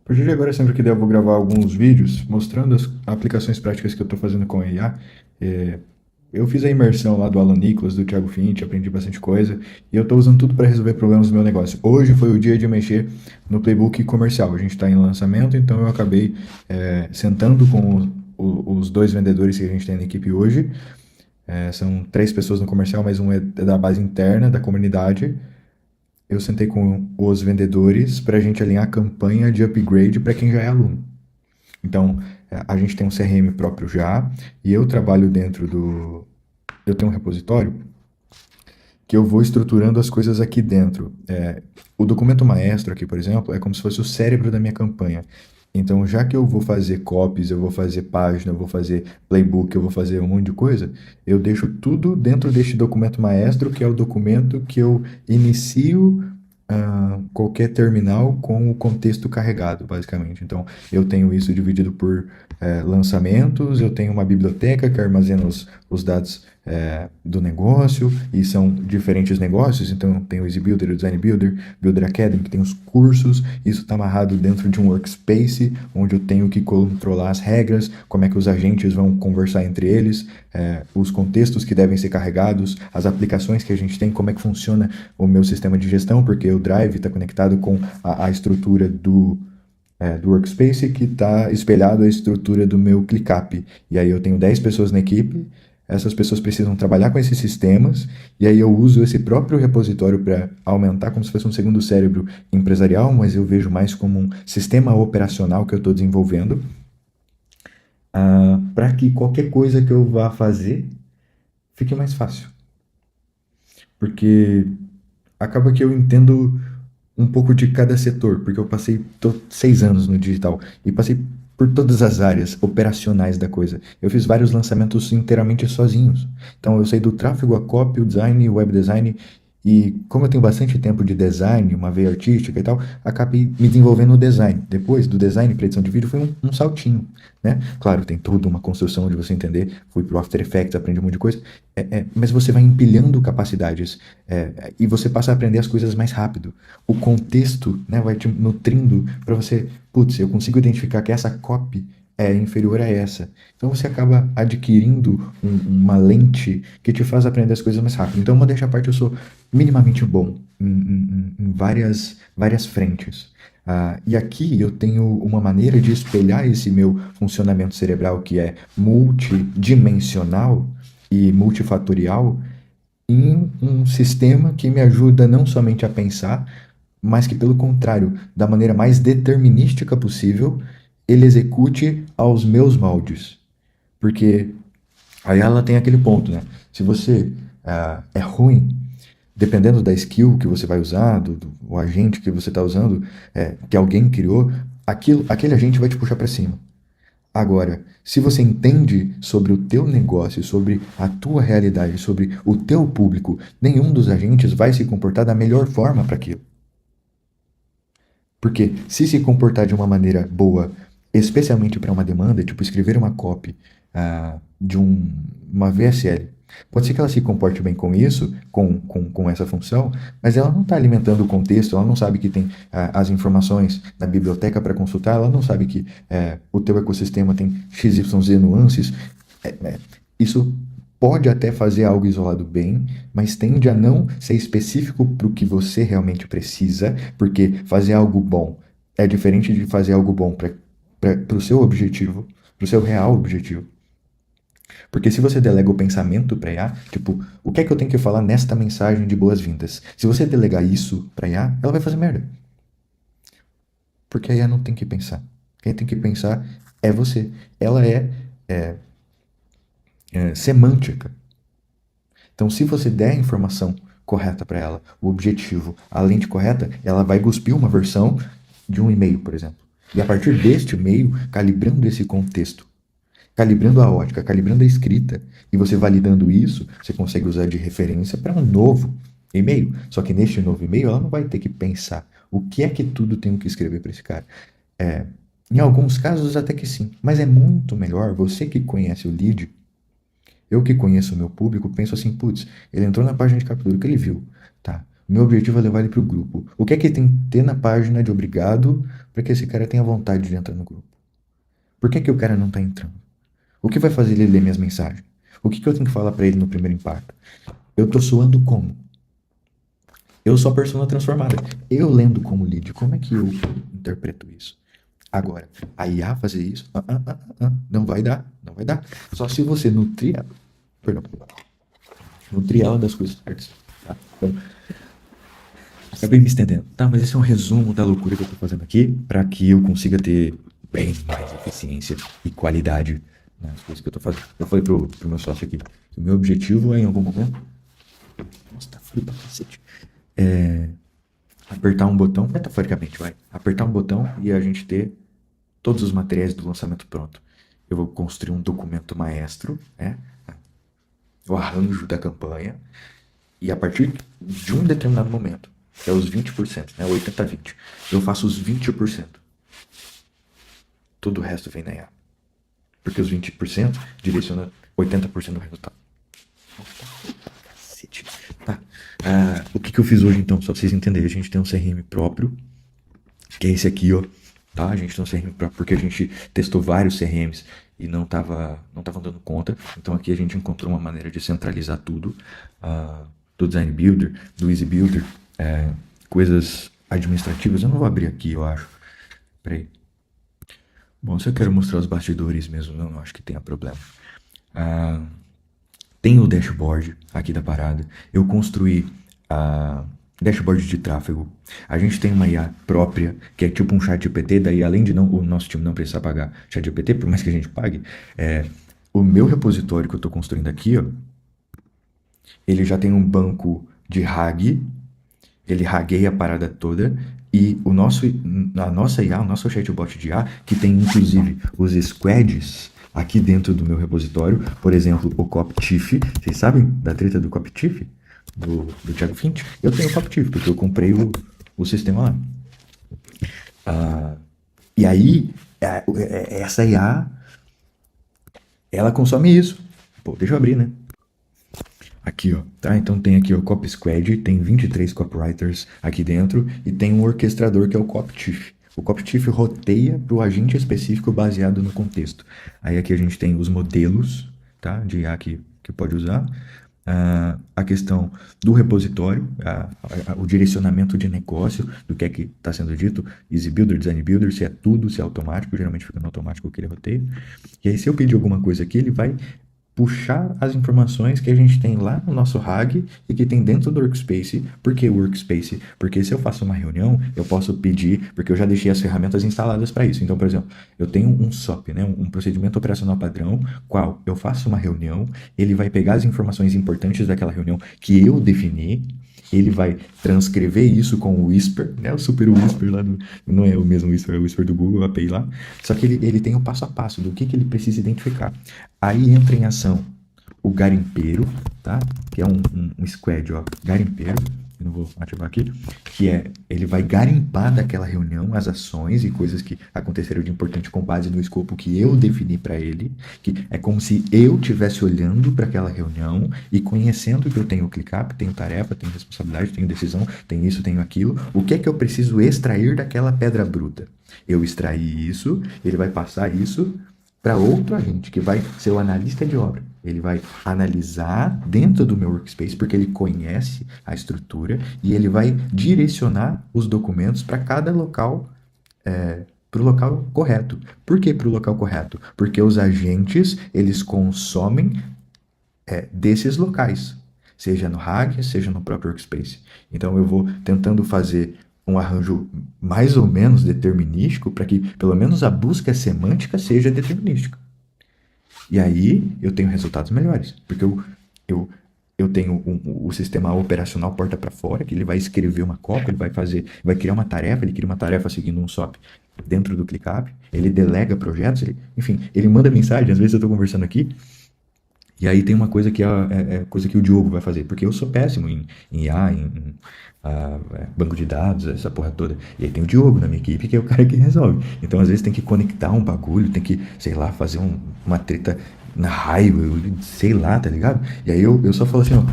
A partir de agora, sempre que der, eu vou gravar alguns vídeos mostrando as aplicações práticas que eu estou fazendo com a IA. É, eu fiz a imersão lá do Alan Nicholas, do Thiago Finch, aprendi bastante coisa e eu estou usando tudo para resolver problemas do meu negócio. Hoje foi o dia de mexer no playbook comercial. A gente está em lançamento, então eu acabei sentando com os dois vendedores que a gente tem na equipe hoje. São três pessoas no comercial, mas um é da base interna, da comunidade. Eu sentei com os vendedores para a gente alinhar a campanha de upgrade para quem já é aluno. Então, a gente tem um CRM próprio já, e eu trabalho dentro do. Eu tenho um repositório que eu vou estruturando as coisas aqui dentro. O documento maestro aqui, por exemplo, é como se fosse o cérebro da minha campanha. Então, já que eu vou fazer copies, eu vou fazer página, eu vou fazer playbook, eu vou fazer um monte de coisa, eu deixo tudo dentro deste documento maestro, que é o documento que eu inicio qualquer terminal com o contexto carregado, basicamente. Então, eu tenho isso dividido por lançamentos, eu tenho uma biblioteca que armazena os dados do negócio, e são diferentes negócios, então tem o Easy Builder, o Design Builder, Builder Academy, que tem os cursos, isso está amarrado dentro de um workspace, onde eu tenho que controlar as regras, como é que os agentes vão conversar entre eles, os contextos que devem ser carregados, as aplicações que a gente tem, como é que funciona o meu sistema de gestão, porque o Drive está conectado com a estrutura do workspace que está espelhado à estrutura do meu ClickUp. E aí eu tenho 10 pessoas na equipe, essas pessoas precisam trabalhar com esses sistemas, e aí eu uso esse próprio repositório para aumentar como se fosse um segundo cérebro empresarial, mas eu vejo mais como um sistema operacional que eu estou desenvolvendo, para que qualquer coisa que eu vá fazer fique mais fácil. Porque acaba que eu entendo um pouco de cada setor, porque eu passei 6 anos no digital e passei por todas as áreas operacionais da coisa. Eu fiz vários lançamentos inteiramente sozinhos. Então eu sei do tráfego, a copy, o design, o web design, e como eu tenho bastante tempo de design, uma veia artística e tal, acabei me desenvolvendo no design. Depois do design para edição de vídeo foi um saltinho, né? Claro, tem toda uma construção de você entender. Fui pro After Effects, aprendi um monte de coisa, mas você vai empilhando capacidades, e você passa a aprender as coisas mais rápido. O contexto, né, vai te nutrindo para você, putz, eu consigo identificar que essa copy é inferior a essa. Então você acaba adquirindo uma lente que te faz aprender as coisas mais rápido. Então, modéstia à parte, eu sou minimamente bom em várias frentes. E aqui eu tenho uma maneira de espelhar esse meu funcionamento cerebral que é multidimensional e multifatorial em um sistema que me ajuda não somente a pensar, mas que, pelo contrário, da maneira mais determinística possível, ele execute aos meus moldes. Porque aí ela tem aquele ponto, né? Se você é ruim, dependendo da skill que você vai usar, do agente que você está usando, que alguém criou, aquele agente vai te puxar para cima. Agora, se você entende sobre o teu negócio, sobre a tua realidade, sobre o teu público, nenhum dos agentes vai se comportar da melhor forma para aquilo. Porque se comportar de uma maneira boa, especialmente para uma demanda, tipo escrever uma copy de uma VSL, pode ser que ela se comporte bem com isso, com essa função, mas ela não está alimentando o contexto, ela não sabe que tem as informações na biblioteca para consultar, ela não sabe que o teu ecossistema tem XYZ nuances. Isso pode até fazer algo isolado bem, mas tende a não ser específico para o que você realmente precisa, porque fazer algo bom é diferente de fazer algo bom para o seu objetivo, para o seu real objetivo. Porque se você delega o pensamento para IA, tipo, o que é que eu tenho que falar nesta mensagem de boas-vindas? Se você delegar isso para IA, ela vai fazer merda. Porque a IA não tem que pensar. Quem tem que pensar é você. Ela é semântica. Então, se você der a informação correta para ela, o objetivo, a lente correta, ela vai cuspir uma versão de um e-mail, por exemplo. E a partir deste e-mail, calibrando esse contexto, calibrando a ótica, calibrando a escrita, e você validando isso, você consegue usar de referência para um novo e-mail. Só que neste novo e-mail, ela não vai ter que pensar o que é que tudo tenho que escrever para esse cara. Em alguns casos, até que sim. Mas é muito melhor, você que conhece o lead, eu que conheço o meu público, penso assim, putz, ele entrou na página de captura, o que ele viu? Tá. Meu objetivo é levar ele pro grupo. O que é que tem que ter na página de obrigado para que esse cara tenha vontade de entrar no grupo? Por que é que o cara não tá entrando? O que vai fazer ele ler minhas mensagens? O que que eu tenho que falar para ele no primeiro impacto? Eu tô soando como? Eu sou a persona transformada. Eu lendo como lead, como é que eu interpreto isso? Agora, a IA fazer isso, não vai dar, não vai dar. Só se você nutrir, perdão, nutrir ela das coisas certas. Tá? Então, acabei me estendendo. Tá, mas esse é um resumo da loucura que eu tô fazendo aqui, para que eu consiga ter bem mais eficiência e qualidade nas coisas que eu tô fazendo. Eu falei pro meu sócio aqui, que o meu objetivo é em algum momento, nossa, tá frio pra cacete, é apertar um botão, metaforicamente, vai, apertar um botão e a gente ter todos os materiais do lançamento pronto. Eu vou construir um documento maestro, né? O arranjo da campanha, e a partir de um determinado momento, que é os 20%, né? 80-20, eu faço os 20%. Todo o resto vem na IA. Porque os 20% direciona 80% do resultado. Cacete. Tá. O que eu fiz hoje então? Só pra vocês entenderem. A gente tem um CRM próprio, que é esse aqui, ó. Tá? A gente tem um CRM próprio porque a gente testou vários CRMs e não tava dando conta. Então aqui a gente encontrou uma maneira de centralizar tudo. Do Design Builder, do Easy Builder, coisas administrativas. Eu não vou abrir aqui, eu acho. Peraí. Bom, se eu quero mostrar os bastidores mesmo, eu não acho que tenha problema. Tem o dashboard aqui da parada. Eu construí dashboard de tráfego. A gente tem uma IA própria, que é tipo um chat GPT, daí além de o nosso time não precisar pagar chat GPT, por mais que a gente pague, o meu repositório que eu estou construindo aqui, ó, ele já tem um banco de RAG, ele ragueia a parada toda, e a nossa IA, o nosso chatbot de IA, que tem inclusive os squads aqui dentro do meu repositório, por exemplo, o Coptiff, vocês sabem da treta do Coptiff? Do Thiago Finch? Eu tenho o Coptiff, porque eu comprei o sistema lá. E aí, essa IA, ela consome isso. Pô, deixa eu abrir, né? Aqui, ó, tá? Então tem aqui o Copy Squad, tem 23 copywriters aqui dentro e tem um orquestrador que é o Coptiff. O Coptiff roteia para o agente específico baseado no contexto. Aí aqui a gente tem os modelos, tá? De IA que pode usar. A questão do repositório, o direcionamento de negócio, do que é que está sendo dito, Easy Builder, Design Builder, se é tudo, se é automático, geralmente fica no automático que ele roteia. E aí se eu pedir alguma coisa aqui, ele vai puxar as informações que a gente tem lá no nosso RAG e que tem dentro do Workspace. Por que Workspace? Porque se eu faço uma reunião, eu posso pedir, porque eu já deixei as ferramentas instaladas para isso. Então, por exemplo, eu tenho um SOP, né, um procedimento operacional padrão, qual eu faço uma reunião, ele vai pegar as informações importantes daquela reunião que eu defini, ele vai transcrever isso com o Whisper, né? O Super Whisper lá não é o mesmo Whisper, é o Whisper do Google, a API lá. Só que ele tem o passo a passo do que ele precisa identificar. Aí entra em ação o garimpeiro, tá? Que é um squad, ó, garimpeiro. Eu não vou ativar aqui, que ele vai garimpar daquela reunião as ações e coisas que aconteceram de importante com base no escopo que eu defini para ele, que é como se eu estivesse olhando para aquela reunião e conhecendo que eu tenho ClickUp, tenho tarefa, tenho responsabilidade, tenho decisão, tenho isso, tenho aquilo, o que é que eu preciso extrair daquela pedra bruta? Eu extraí isso, ele vai passar isso para outro agente, que vai ser o analista de obra. Ele vai analisar dentro do meu workspace, porque ele conhece a estrutura, e ele vai direcionar os documentos para cada local, para o local correto. Por que para o local correto? Porque os agentes, eles consomem desses locais, seja no RAG, seja no próprio workspace. Então eu vou tentando fazer um arranjo mais ou menos determinístico para que pelo menos a busca semântica seja determinística. E aí eu tenho resultados melhores, porque eu tenho o sistema operacional porta para fora, que ele vai escrever uma cópia, ele vai criar uma tarefa, ele cria uma tarefa seguindo um SOP dentro do ClickUp, ele delega projetos, enfim, ele manda mensagem, às vezes eu estou conversando aqui, e aí tem uma coisa que é coisa que o Diogo vai fazer, porque eu sou péssimo em IA, em banco de dados, essa porra toda. E aí tem o Diogo na minha equipe, que é o cara que resolve. Então, às vezes, tem que conectar um bagulho, tem que, sei lá, fazer uma treta na raio, sei lá, tá ligado? E aí eu só falo assim, ó,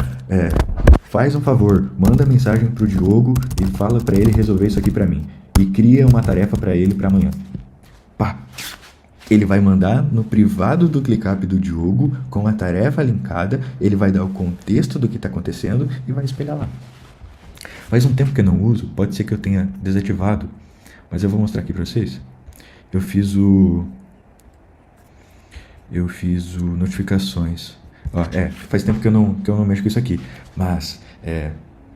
faz um favor, manda mensagem pro Diogo e fala para ele resolver isso aqui para mim. E cria uma tarefa para ele para amanhã. Pá! Ele vai mandar no privado do ClickUp do Diogo com a tarefa linkada, ele vai dar o contexto do que está acontecendo e vai espelhar lá. Faz um tempo que eu não uso, pode ser que eu tenha desativado, mas eu vou mostrar aqui para vocês. Eu fiz o notificações. Ó, faz tempo que eu não mexo com isso aqui, mas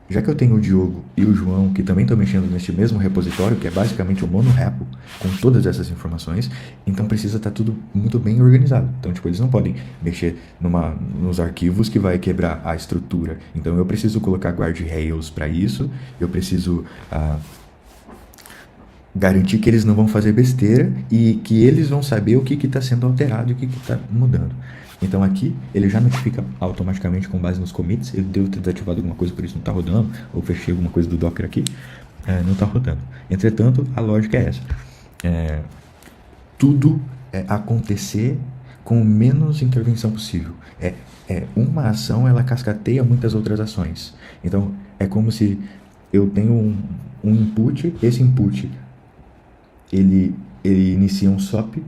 já que eu tenho o Diogo e o João, que também estão mexendo neste mesmo repositório, que é basicamente o monorepo, com todas essas informações, então precisa estar tudo muito bem organizado. Então, tipo, eles não podem mexer nos arquivos que vai quebrar a estrutura. Então, eu preciso colocar guardrails para isso, eu preciso garantir que eles não vão fazer besteira e que eles vão saber o que está sendo alterado e o que está mudando. Então aqui ele já notifica automaticamente com base nos commits. Eu devo ter desativado alguma coisa, por isso não está rodando, ou fechei alguma coisa do Docker aqui, não está rodando. Entretanto, a lógica é essa. Tudo acontecer com menos intervenção possível. Uma ação, ela cascateia muitas outras ações. Então é como se eu tenho um input, esse input ele inicia um SOP.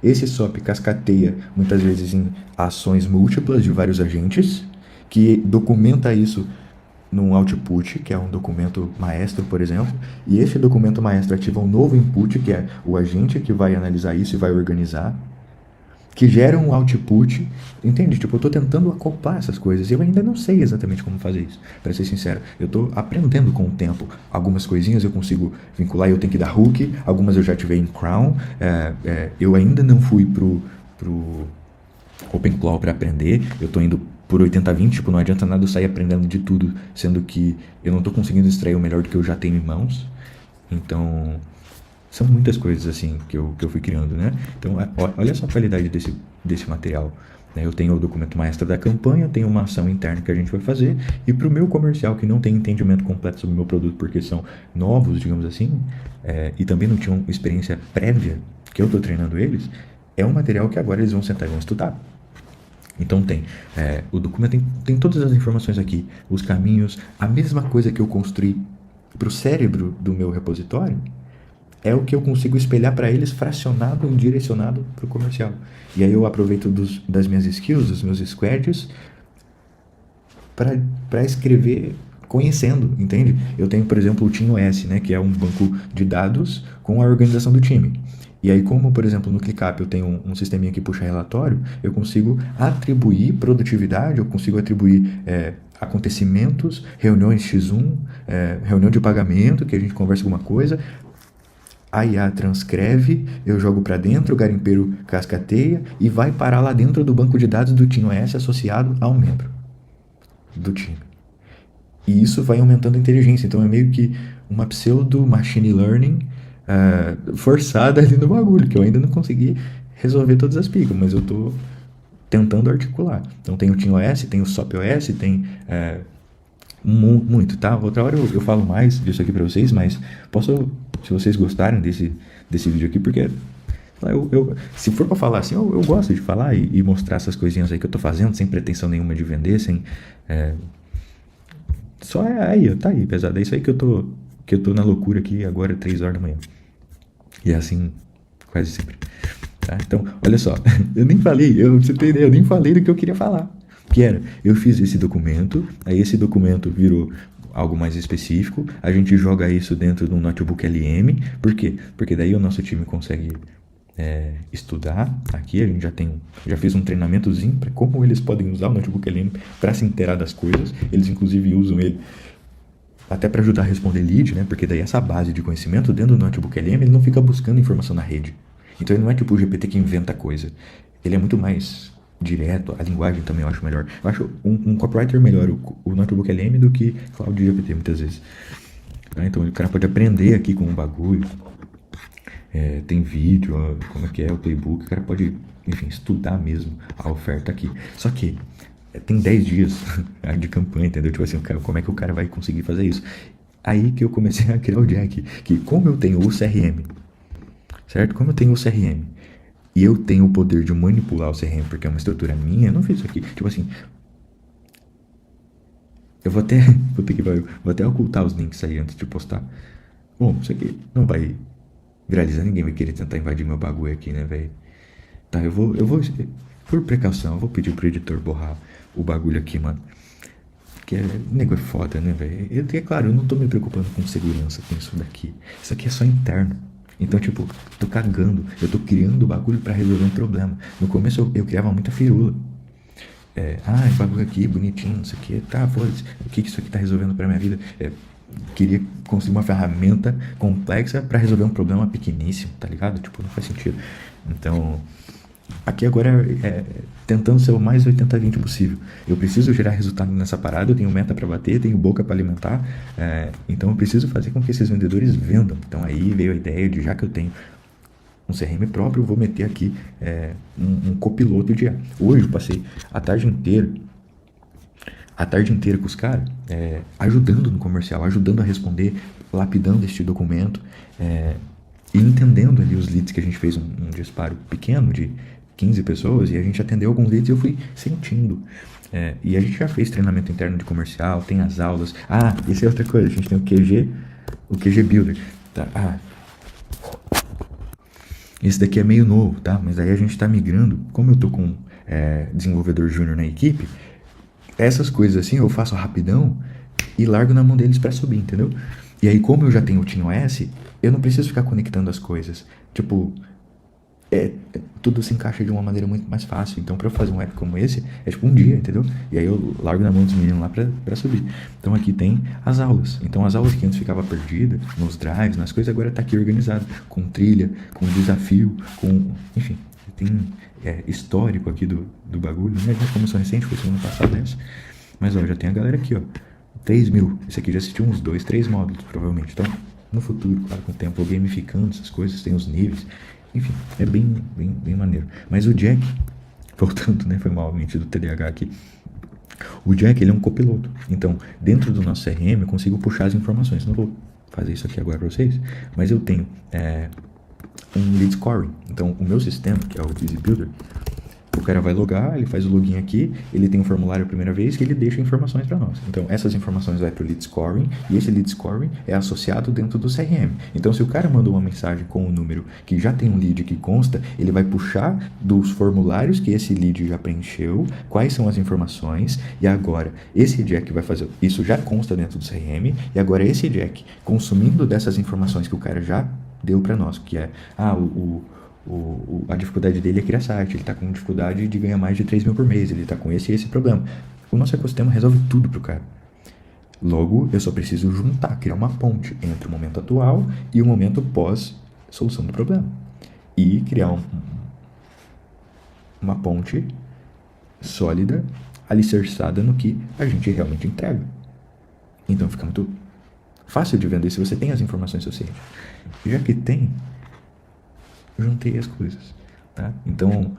Esse SOP cascateia muitas vezes em ações múltiplas de vários agentes, que documenta isso num output, que é um documento maestro, por exemplo, e esse documento maestro ativa um novo input, que é o agente que vai analisar isso e vai organizar, que gera um output, entende? Tipo, eu tô tentando acoplar essas coisas e eu ainda não sei exatamente como fazer isso, para ser sincero. Eu tô aprendendo com o tempo. Algumas coisinhas eu consigo vincular e eu tenho que dar hook, algumas eu já ativei em Crown, eu ainda não fui pro OpenClaw para aprender, eu tô indo por 80/20, tipo, não adianta nada eu sair aprendendo de tudo, sendo que eu não tô conseguindo extrair o melhor do que eu já tenho em mãos. Então, são muitas coisas assim que eu fui criando, né? Então, olha só a qualidade desse material. Eu tenho o documento maestro da campanha, tenho uma ação interna que a gente vai fazer, e para o meu comercial, que não tem entendimento completo sobre o meu produto, porque são novos, digamos assim, e também não tinham experiência prévia, que eu estou treinando eles, é um material que agora eles vão sentar e vão estudar. Então o documento tem todas as informações aqui, os caminhos, a mesma coisa que eu construí para o cérebro do meu repositório, é o que eu consigo espelhar para eles fracionado e direcionado para o comercial. E aí eu aproveito das minhas skills, dos meus squads, para escrever conhecendo, entende? Eu tenho, por exemplo, o TeamOS, né, que é um banco de dados com a organização do time. E aí, como, por exemplo, no ClickUp eu tenho um sisteminha que puxa relatório, eu consigo atribuir produtividade, eu consigo atribuir acontecimentos, reuniões X1, reunião de pagamento, que a gente conversa alguma coisa, a IA transcreve, eu jogo para dentro, o garimpeiro cascateia e vai parar lá dentro do banco de dados do TeamOS associado a um membro do time. E isso vai aumentando a inteligência. Então é meio que uma pseudo machine learning forçada ali no bagulho, que eu ainda não consegui resolver todas as picas, mas eu tô tentando articular. Então tem o TeamOS, tem o SOPOS, tem muito, tá? Outra hora eu falo mais disso aqui pra vocês, mas posso, se vocês gostarem desse vídeo aqui, porque se for pra falar assim, eu gosto de falar e mostrar essas coisinhas aí que eu tô fazendo, sem pretensão nenhuma de vender, só aí, tá aí, pesado. É isso aí que eu tô na loucura aqui agora, 3 horas da manhã. E é assim, quase sempre. Tá? Então, olha só, eu nem falei, você tem ideia, eu nem falei do que eu queria falar. Que era, eu fiz esse documento, aí esse documento virou algo mais específico, a gente joga isso dentro de um notebook LM, por quê? Porque daí o nosso time consegue estudar aqui, a gente já fez um treinamentozinho para como eles podem usar o notebook LM para se inteirar das coisas, eles inclusive usam ele até para ajudar a responder lead, né? Porque daí essa base de conhecimento dentro do notebook LM, ele não fica buscando informação na rede, então ele não é tipo o GPT que inventa coisa, ele é muito mais direto, a linguagem também eu acho melhor. Eu acho um copywriter melhor o Notebook LM do que Cloud GPT muitas vezes. Tá? Então o cara pode aprender aqui com um bagulho, tem vídeo, como é que é o playbook, o cara pode, enfim, estudar mesmo a oferta aqui. Só que tem 10 dias de campanha, entendeu? Tipo assim, como é que o cara vai conseguir fazer isso? Aí que eu comecei a criar o Jack, que como eu tenho o CRM, certo? Como eu tenho o CRM, e eu tenho o poder de manipular o CRM porque é uma estrutura minha, eu não fiz isso aqui. Tipo assim, Eu vou até, puta que pariu, vou até ocultar os links aí antes de postar. Bom, isso aqui não vai viralizar, ninguém vai querer tentar invadir meu bagulho aqui, né, velho? Tá, por precaução, eu vou pedir pro editor borrar o bagulho aqui, mano. Que é, nego é foda, né, velho? É claro, eu não tô me preocupando com segurança com isso daqui. Isso aqui é só interno. Então, tipo, tô cagando. Eu tô criando o bagulho pra resolver um problema. No começo eu criava muita firula. Esse bagulho aqui, bonitinho, não sei o que. Tá, foda-se. O que isso aqui tá resolvendo pra minha vida? Queria construir uma ferramenta complexa pra resolver um problema pequeníssimo, tá ligado? Tipo, não faz sentido. Então, aqui agora tentando ser o mais 80-20 possível. Eu preciso gerar resultado nessa parada, eu tenho meta para bater, tenho boca para alimentar, então eu preciso fazer com que esses vendedores vendam. Então aí veio a ideia de, já que eu tenho um CRM próprio, eu vou meter aqui um copiloto de IA. Hoje eu passei a tarde inteira com os caras, ajudando no comercial, ajudando a responder, lapidando este documento, e entendendo ali os leads que a gente fez um disparo pequeno de 15 pessoas, e a gente atendeu alguns leads e eu fui sentindo. E a gente já fez treinamento interno de comercial, tem as aulas. Isso é outra coisa, a gente tem o QG Builder. Tá? Esse daqui é meio novo, tá? Mas aí a gente tá migrando, como eu tô com desenvolvedor júnior na equipe, essas coisas assim eu faço rapidão e largo na mão deles pra subir, entendeu? E aí, como eu já tenho o TeamOS, eu não preciso ficar conectando as coisas. Tipo, tudo se encaixa de uma maneira muito mais fácil. Então, pra eu fazer um app como esse, é tipo um dia, entendeu? E aí eu largo na mão dos meninos lá pra subir. Então, aqui tem as aulas. Então, as aulas que antes ficava perdida, nos drives, nas coisas, agora tá aqui organizado. Com trilha, com desafio, enfim, tem histórico aqui do bagulho, né? Já começou recente, foi semana passada essa. Mas, ó, já tem a galera aqui, ó. 3.000. Esse aqui já assistiu uns 2, 3 módulos, provavelmente. Então, no futuro, claro, com o tempo, vou gamificando essas coisas, tem os níveis. Enfim, é bem maneiro. Mas o Jack, voltando, né? Foi malmente do TDAH aqui. O Jack, ele é um copiloto. Então, dentro do nosso CRM, eu consigo puxar as informações. Não vou fazer isso aqui agora pra vocês, mas eu tenho um lead scoring. Então, o meu sistema, que é o Busy Builder, o cara vai logar, ele faz o login aqui, ele tem um formulário a primeira vez que ele deixa informações para nós. Então, essas informações vai para o lead scoring e esse lead scoring é associado dentro do CRM. Então, se o cara mandou uma mensagem com um número que já tem um lead que consta, ele vai puxar dos formulários que esse lead já preencheu, quais são as informações, e agora esse Jack vai fazer, isso já consta dentro do CRM, e agora esse Jack, consumindo dessas informações que o cara já deu para nós, que é, a dificuldade dele é criar site, ele está com dificuldade de ganhar mais de 3 mil por mês, ele está com esse e esse problema. O nosso ecossistema resolve tudo pro cara. Logo, eu só preciso juntar, criar uma ponte entre o momento atual e o momento pós solução do problema. E criar uma ponte sólida, alicerçada no que a gente realmente entrega. Então fica muito fácil de vender se você tem as informações suficientes. Já que tem, juntei as coisas, tá? Então,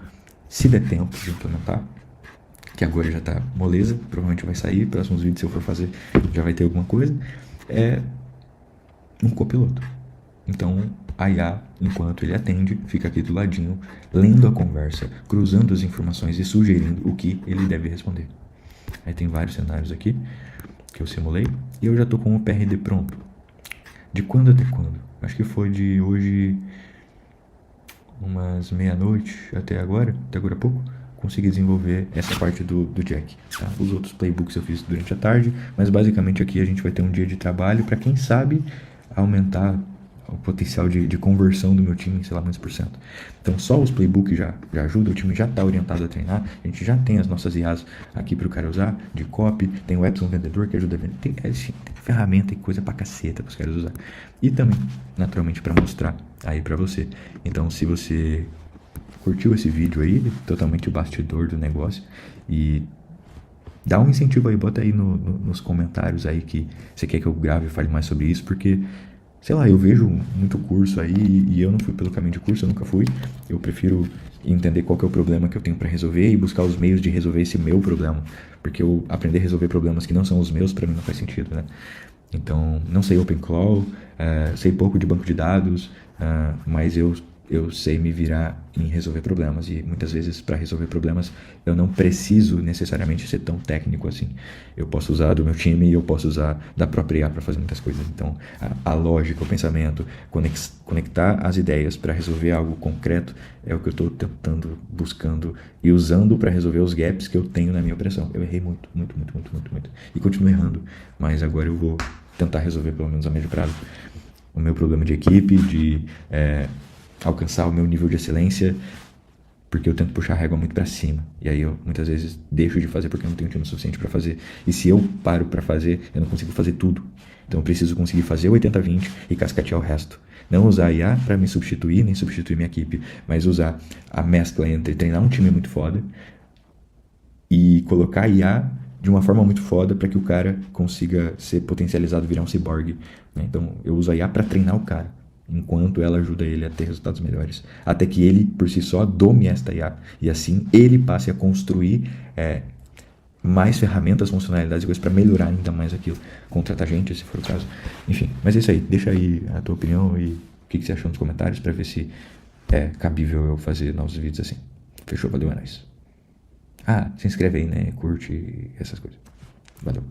se der tempo de implementar, que agora já tá moleza, provavelmente vai sair, próximos vídeos se eu for fazer já vai ter alguma coisa, é um copiloto. Então, a IA, enquanto ele atende, fica aqui do ladinho, lendo a conversa, cruzando as informações e sugerindo o que ele deve responder. Aí tem vários cenários aqui que eu simulei e eu já tô com o PRD pronto. De quando até quando? Acho que foi de hoje umas meia-noite até agora há pouco, consegui desenvolver essa parte do Jack, tá? Os outros playbooks eu fiz durante a tarde, mas basicamente aqui a gente vai ter um dia de trabalho para quem sabe aumentar o potencial de conversão do meu time em, sei lá, muitos por cento. Então só os playbooks já ajudam, o time já está orientado a treinar, a gente já tem as nossas IAs aqui para o cara usar, de copy, tem o Epson Vendedor que ajuda a vender, tem ferramenta e coisa pra caceta para os caras usar. E também, naturalmente, para mostrar aí para você. Então se você curtiu esse vídeo aí, totalmente o bastidor do negócio, e dá um incentivo aí, bota aí nos comentários aí que você quer que eu grave e fale mais sobre isso, porque sei lá, eu vejo muito curso aí e eu não fui pelo caminho de curso, eu nunca fui. Eu prefiro entender qual que é o problema que eu tenho para resolver e buscar os meios de resolver esse meu problema. Porque eu aprender a resolver problemas que não são os meus, para mim não faz sentido, né? Então, não sei OpenClaw, sei pouco de banco de dados, mas eu eu sei me virar em resolver problemas, e muitas vezes para resolver problemas eu não preciso necessariamente ser tão técnico assim. Eu posso usar do meu time e eu posso usar da própria IA para fazer muitas coisas. Então a lógica, o pensamento, conectar as ideias para resolver algo concreto é o que eu estou tentando, buscando e usando para resolver os gaps que eu tenho na minha operação. Eu errei muito, muito, muito, muito, muito, muito, e continuo errando, mas agora eu vou tentar resolver pelo menos a médio prazo o meu problema de equipe, de alcançar o meu nível de excelência, porque eu tento puxar a régua muito para cima. E aí eu muitas vezes deixo de fazer porque eu não tenho time suficiente para fazer. E se eu paro para fazer, eu não consigo fazer tudo. Então eu preciso conseguir fazer 80-20 e cascatear o resto. Não usar a IA para me substituir, nem substituir minha equipe, mas usar a mescla entre treinar um time muito foda e colocar a IA de uma forma muito foda para que o cara consiga ser potencializado, virar um ciborgue. Né? Então eu uso a IA para treinar o cara, enquanto ela ajuda ele a ter resultados melhores. Até que ele, por si só, dome esta IA. E assim ele passe a construir mais ferramentas, funcionalidades e coisas para melhorar ainda mais aquilo. Contratar gente, se for o caso. Enfim, mas é isso aí. Deixa aí a tua opinião e o que você achou nos comentários para ver se é cabível eu fazer novos vídeos assim. Fechou? Valeu, é nóis. Ah, se inscreve aí, né? Curte essas coisas. Valeu.